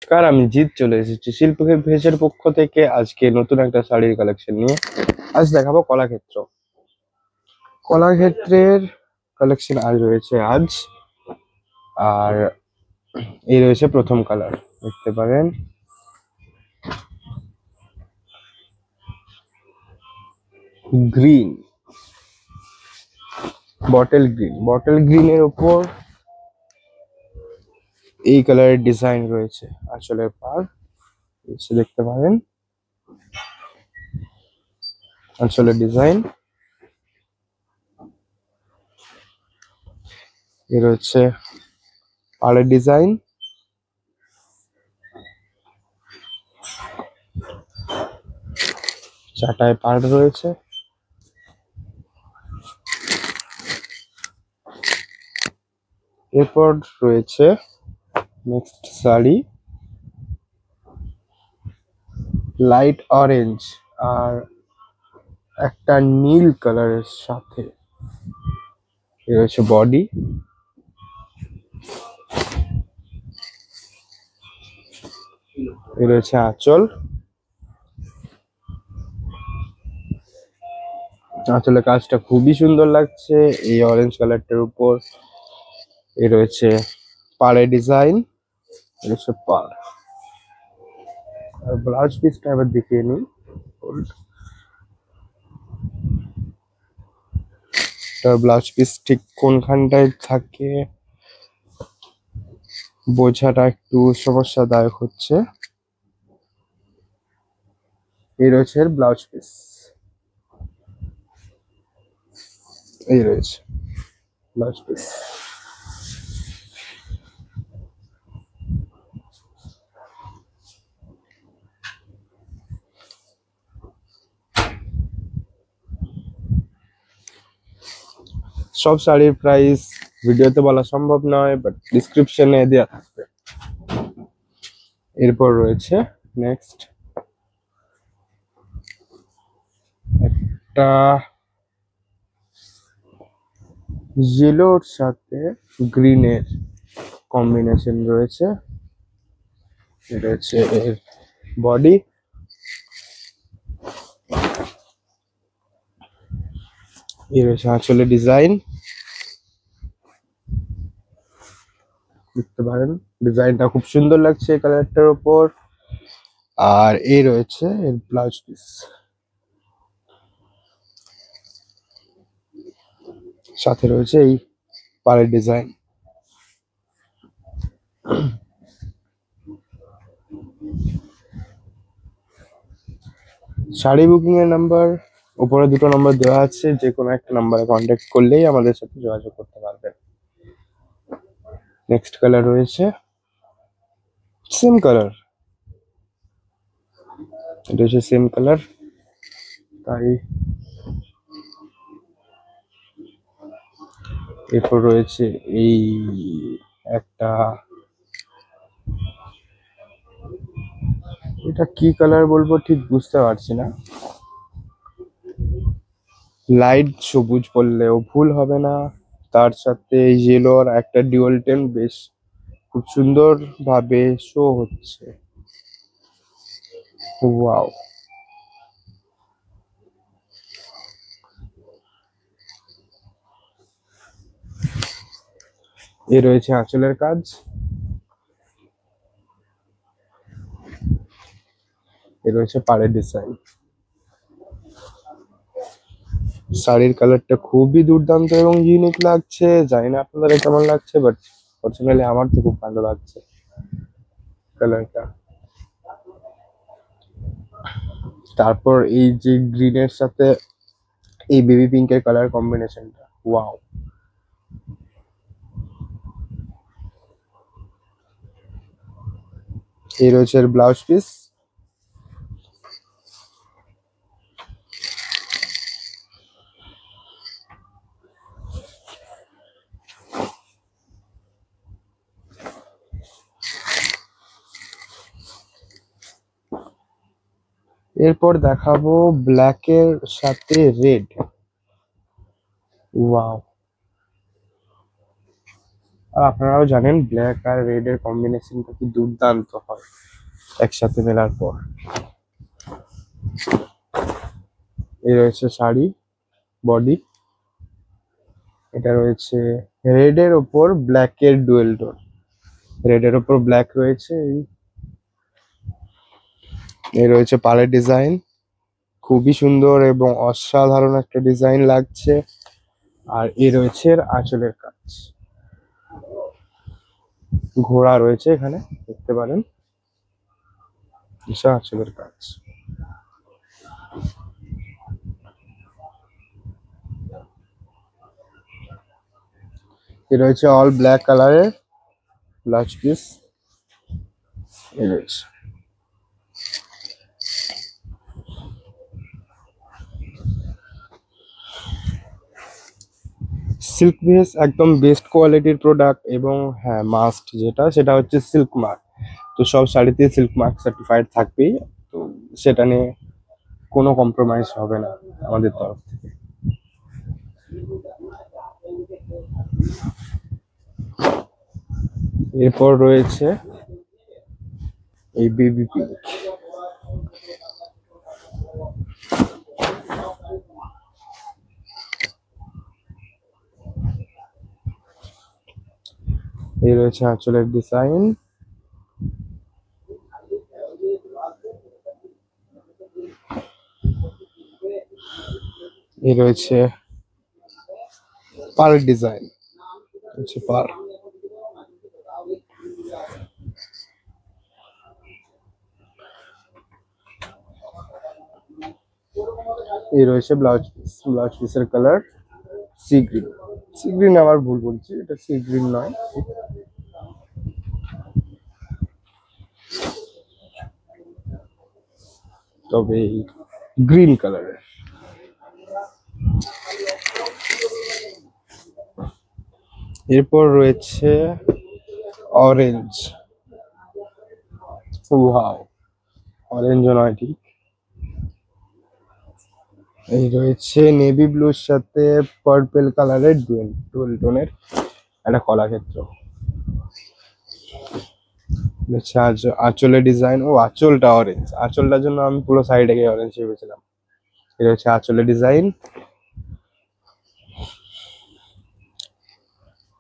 নমস্কার, আমি জিৎ চলে এসেছি শিল্প ভেজের পক্ষ থেকে আজকে নতুন একটা শাড়ির কালেকশন নিয়ে। আজ দেখাবো কলাক্ষেত্র। কলাক্ষেত্রের কালেকশন আজ রয়েছে আর এই রয়েছে প্রথম কালার, দেখতে পারেন গ্রিন, বটল গ্রিনের উপর এই কালারের ডিজাইন রয়েছে। আঁচলের পার এসে দেখতে পারেন আঁচলের ডিজাইন। এ রয়েছে পাড়ের ডিজাইন, চাটায় পাড় রয়েছে। এরপর রয়েছে নেক্সট শাড়ি, লাইট অরেঞ্জ আর একটা নীল কালারের সাথে। এ রয়েছে বডি, এ রয়েছে আঁচল। আঁচলের কাজটা খুবই সুন্দর লাগছে এই অরেঞ্জ কালারটার উপর। এ রয়েছে পাড়ের ডিজাইন, এ রয়েছে পাড়। আর ব্লাউজ পিসটা এবার দেখিয়ে নিই। ব্লাউজ পিস ঠিক কোনখানটায় থাকে বোঝাটা একটু সমস্যাদায়ক হচ্ছে। এই রয়েছে ব্লাউজ পিস, এই রয়েছে ব্লাউজ পিস। সব শাড়ির প্রাইস ভিডিওতে বলা সম্ভব নয়, বাট ডিসক্রিপশনে দেওয়া থাকবে। এরপর রয়েছে নেক্সট একটা ইয়েলোর সাথে গ্রিনের কম্বিনেশন রয়েছে। এটা হচ্ছে এর বডি, এই রয়েছে আঁচলের ডিজাইন, দেখতে পারেন ডিজাইনটা খুব সুন্দর লাগছে কালারটার উপর। আর এই রয়েছে এর ব্লাউজ পিস, সাথে রয়েছে এই পাড়ের ডিজাইন। শাড়ি বুকিং এর নাম্বার উপরে দুটো নাম্বার দেওয়া আছে, যে কোনো একটা নাম্বারে কন্ট্যাক্ট করলেই আমাদের সাথে যোগাযোগ করতে পারবেন। নেক্সট কালার রয়েছে সেম কালার, এটা হচ্ছে সেম কালার, তাই এরপর রয়েছে এই একটা, এটা কি কালার বলবো ঠিক বুঝতে পারছি না। লাইট সবুজ বললেও ভুল হবে না, তার সাথে ইয়েলো আর একটা ডিউয়াল টেন বেশ খুব সুন্দর ভাবে শো হচ্ছে। ওয়াও, এ রয়েছে আঁচলের কাজ, এ রয়েছে পাড়ের ডিজাইন। শাড়ির কালারটা খুবই দুর্দান্ত এবং ইউনিক লাগছে, জানি না আপনাদের কেমন লাগছে, বাট পার্সোনালি আমার তো খুব ভালো লাগছে কালারটা। তারপর এই যে গ্রিনের সাথে এই বেবি পিঙ্কের কালার কম্বিনেশনটা, ওয়াও। এই রয়েছে এর ব্লাউজ পিস, এরপর দেখাবো ব্ল্যাকের সাথে রেড। ওয়াও, আর আপনারাও জানেন ব্ল্যাক আর রেড এর কম্বিনেশনটা কি দুর্দান্ত হয় একসাথে মেলার পর। এই রয়েছে শাড়ি, বডি। এটা রয়েছে রেড এর ওপর ব্ল্যাক এর ডুয়েল টোন। রেড এর ওপর ব্ল্যাক রয়েছে। এই রয়েছে পাড়ের ডিজাইন, খুবই সুন্দর এবং অসাধারণ একটা ডিজাইন লাগছে। আর এই রয়েছে এর আঁচলের কাজ, ঘোড়া রয়েছে এখানে দেখতে পারেন, এসব আঁচলের কাজ। এই রয়েছে অল ব্ল্যাক কালারের ব্লাউজ পিস। এই রয়েছে সিল্ক বেস, একদম বেস্ট কোয়ালিটির প্রোডাক্ট। এবং হ্যাঁ, মাস্ট যেটা সেটা হচ্ছে সিল্ক মার্ক। তো সব শাড়িতে সিল্ক মার্ক সার্টিফাইড থাকবেই, তো সেটা নিয়ে কোনো কম্প্রোমাইজ হবে না আমাদের তরফ থেকে। এরপর রয়েছে এই বেবি পিঙ্ক। এই রয়েছে আঁচলের ডিজাইন। এই রয়েছে পাড়ের ডিজাইন, হচ্ছে পাড়। এই রয়েছে ব্লাউজ পিস। ব্লাউজ পিসের colour sea green. Sea green, আমার ভুল বলছি, এটা সি গ্রিন নয়। তবে গ্রিন কালারের। এরপর রয়েছে অরেঞ্জ। ওয়াও, অরেঞ্জ নয় ঠিক। এই রয়েছে নেভি ব্লুর সাথে পার্পল কালারের ডুয়েল টোনের একটা কলাক্ষেত্র। হচ্ছে আঁচলের ডিজাইন। ও, আঁচলটা অরেঞ্জ, আঁচলটার জন্য আমি পুরো সাইডে গিয়ে অরেঞ্জ ভেবেছিলাম। এটা হচ্ছে আঁচলের ডিজাইন।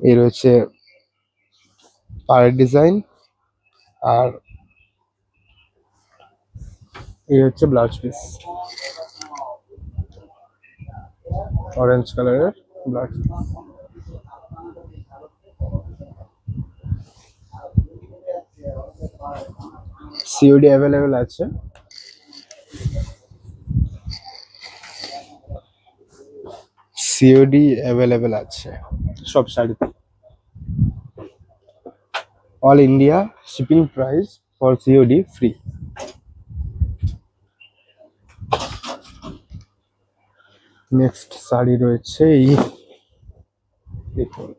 এই রয়েছে পাড়ের ডিজাইন। আর এই হচ্ছে ব্লাউজ পিস, অরেঞ্জ কালারের ব্লাউজ পিস। সিওডি অ্যাভেলেবেল আছে। সিওডি অ্যাভেলেবেল আছে সব শাড়িতে। All India shipping price for COD free. Next sari রয়েছে এই, দেখুন,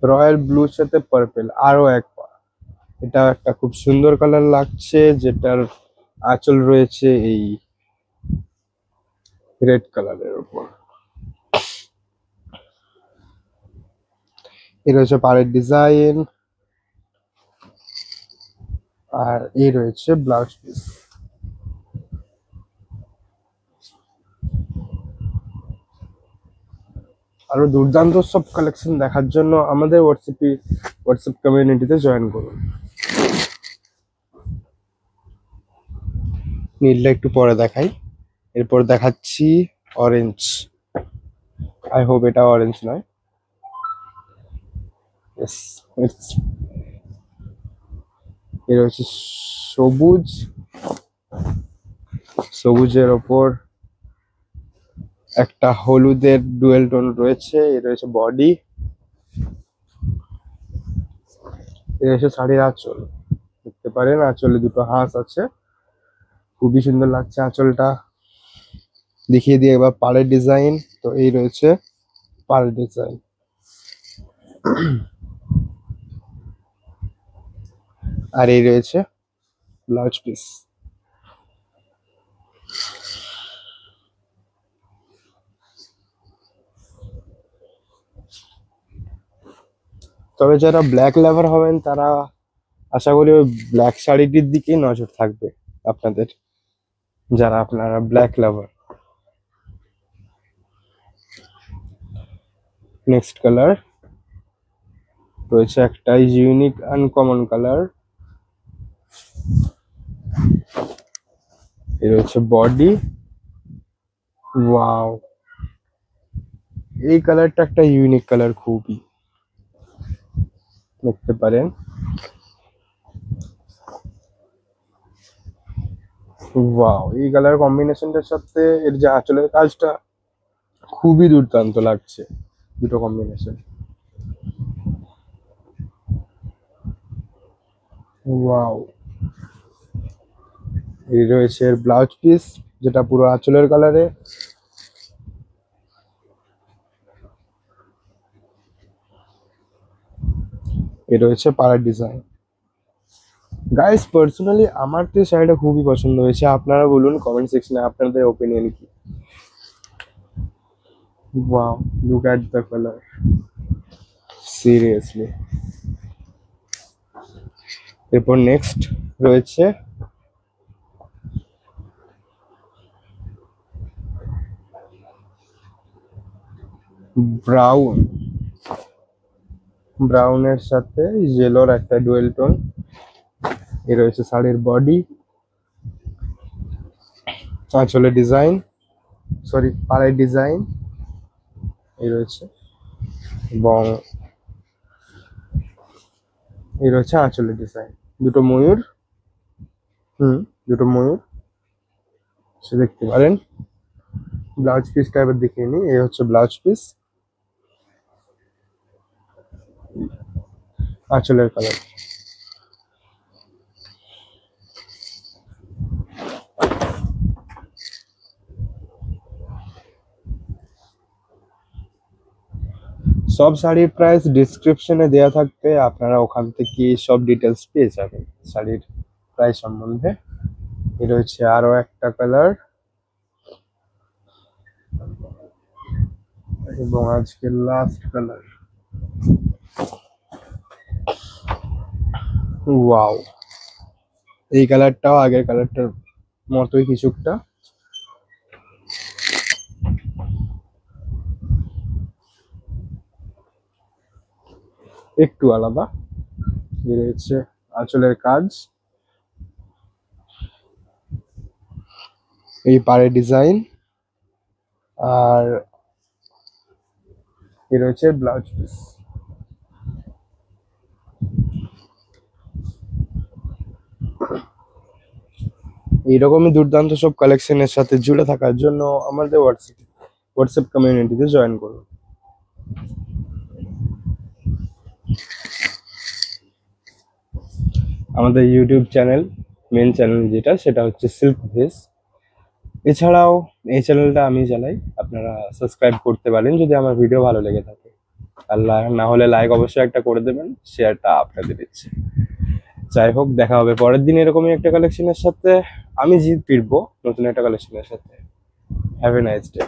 রয়্যাল ব্লুর সাথে পার্পল আরো এক পা। এটা একটা খুব সুন্দর কালার লাগছে, যেটার আঁচল রয়েছে এই রেড কালারের উপর। এই রয়েছে পাড়ের ডিজাইন। আর এই রয়েছে ব্লাউজ পিস। আরো দুর্দান্ত সব কালেকশন দেখার জন্য আমাদের হোয়াটসঅ্যাপ কমিউনিটিতে জয়েন করুন। নীলটা একটু পরে দেখাই। এরপর দেখাচ্ছি অরেঞ্জ। আই হোপ এটা অরেঞ্জ নয়। Yes, এর হচ্ছে সবুজ। সবুজের ওপর একটা হলুদের ডুয়েল টোন রয়েছে। এর রয়েছে বডি। এর রয়েছে শাড়ির আঁচল, দেখতে পারেন আঁচলে দুটো হাঁস আছে, খুবই সুন্দর লাগছে আঁচলটা। দেখিয়ে দিয়ে এবার পাড়ের ডিজাইন। তো এই রয়েছে পাড়ের ডিজাইন। আর এই রয়েছে ব্লাউজ পিস। তবে যারা ব্ল্যাক লাভার হবেন তারা আশা করি ওই ব্ল্যাক শাড়িটির দিকেই নজর থাকবে আপনাদের, যারা আপনারা ব্ল্যাক লাভার। নেক্সট কালার রয়েছে একটা ইউনিক আনকমন কালার, এ রয়েছে বডি। ওয়াও, এই কালারটা একটা ইউনিক কালার, খুবই দেখতে পারেন। ওয়াও, এই কালার কম্বিনেশনটার সাথে এর যে আঁচলের কাজটা খুবই দুর্দান্ত লাগছে, দুটো কম্বিনেশন। ওয়াও, এই রয়েছে এর ব্লাউজ পিস যেটা পুরো আঁচলের কালারে। এ রয়েছে পাড়ের ডিজাইন। গাইস, পার্সোনালি আমার তো শাড়িটা খুবই পছন্দ হয়েছে, আপনারা বলুন কমেন্ট সেকশনে আপনাদের ওপিনিয়ন কি। Wow, look at the colour, seriously. এরপর নেক্সট রয়েছে ব্রাউন, ব্রাউনের সাথে ইয়েলোর একটা ডুয়েল টোন। এ রয়েছে শাড়ির বডি, আঁচলের ডিজাইন, সরি পাড়ের ডিজাইন এই রয়েছে, এবং এই রয়েছে আঁচলের ডিজাইন। দুটো ময়ূর, দুটো ময়ূর সে দেখতে পারেন। ব্লাউজ পিসটা এবার দেখিয়ে নিই, এই হচ্ছে ব্লাউজ পিস, আঁচলের কালার। সব শাড়ির প্রাইস ডিসক্রিপশনে দেওয়া থাকবে, আপনারা ওখান থেকে সব ডিটেলস পেয়ে যাবেন শাড়ির প্রাইস সম্বন্ধে। এ রয়েছে আরো একটা কালার, এবং আজকে লাস্ট কালার। ওয়াও, এই কালারটাও আগের কালারটার মতোই কিছুটা, একটু আলাদা। এ রয়েছে আঁচলের কাজ, এই পাড়ের ডিজাইন, আর এ রয়েছে ব্লাউজ পিস। এইরকমই দুর্দান্ত সব কালেকশনের সাথে জুড়ে থাকার জন্য আমাদের হোয়াটসঅ্যাপ কমিউনিটিতে জয়েন করুন। আমাদের ইউটিউব চ্যানেল, মেন চ্যানেল যেটা, সেটা হচ্ছে সিল্ক ভেস। এছাড়াও এই চ্যানেলটা আমি চালাই, আপনারা সাবস্ক্রাইব করতে পারেন যদি আমার ভিডিও ভালো লেগে থাকে। আর না হলে লাইক অবশ্যই একটা করে দেবেন, শেয়ারটা আপনাদের ইচ্ছে। যাই হোক, দেখা হবে পরের দিন এরকমই একটা কালেকশনের সাথে। আমি জিত ফিরবো নতুন একটা কালেকশনের সাথে। Have a nice day.